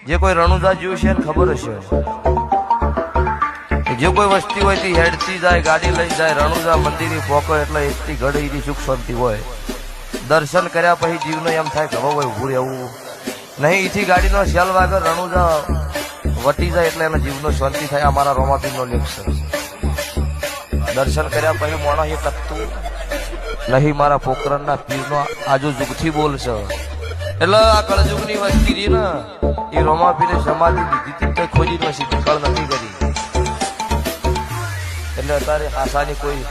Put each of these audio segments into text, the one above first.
જે કોઈ રણુજા જીવ છે ખબર હશે, જે કોઈ વસ્તી હોય તે હેડતી જાય, ગાડી લઈ જાય, રણુજા મંદિરની પોકો એટલે એકથી ઘડી સુખ શાંતિ હોય. દર્શન કર્યા પછી જીવને એમ થાય કે હવે ઊભું રહેવું નહીં. એથી ગાડીનો શેલ વાગર રણુજા વટી જાય એટલે એના જીવનો શાંતિ થાય. અમારા રોમાપીરનો લેખ છે. દર્શન કર્યા પછી મોણસ એ ટકતું નહીં. મારા પોકરણના પીરનો આજુ જુગથી બોલશે. એટલે આ કળજુગની વસ્તી રહી ને એ રોમાપીરે સમાધિ લીધી કઈ ખોજી નથી, કળ નથી કરી. એટલે અત્યારે આશાની કોઈ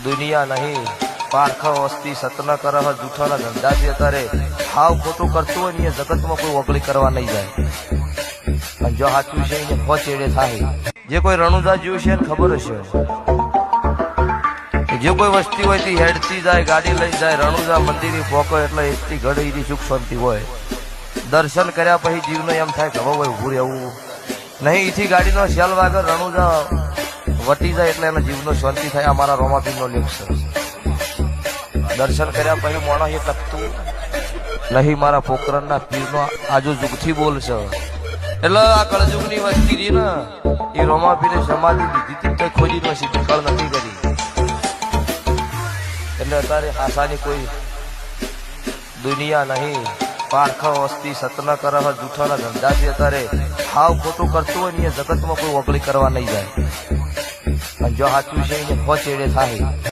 દુનિયા નહીં. પારખા વસ્તી સતના કરહ જૂઠાના ધંધાથી અત્યારે હાવ ખોટું કરતું હોય ને એ જગતમાં કોઈ ઓગળી કરવા નહીં જાય. અને જો સાચું છે એને પહોંચેડે થાય. જે કોઈ રણુજા જીવ છે ખબર હશે, જે કોઈ વસ્તી હોય તે હેડતી જાય, ગાડી લઈ જાય, રણુજા મંદિરની પોકો એટલે એકથી ઘડી સુખ શાંતિ હોય. દર્શન કર્યા પછી જીવને એમ થાય કે હવે ઊભું રહેવું નહીં. એથી ગાડીનો શેલ વાગર રણુજા વટી જાય એટલે એના જીવનો શાંતિ થાય. અમારા રોમાપીરનો લેખ છે. દર્શન કર્યા પછી મોણસ એ ટકતું નહીં. મારા પોકરણના પીરનો આજુ જુગથી બોલશે. એટલે આ કળજુગની વસ્તી રહી ને એ રોમાપીરે સમાધિ લીધી કઈ ખોજી નથી, કળ નથી કરી. એટલે અત્યારે આશાની કોઈ દુનિયા નહીં. પારખા વસ્તી સતના કરહ જૂઠાના ધંધાથી અત્યારે હાવ ખોટું કરતું હોય ને એ જગતમાં કોઈ ઓગળી કરવા નહીં જાય. અને જો સાચું છે એને પહોંચેડે થાય.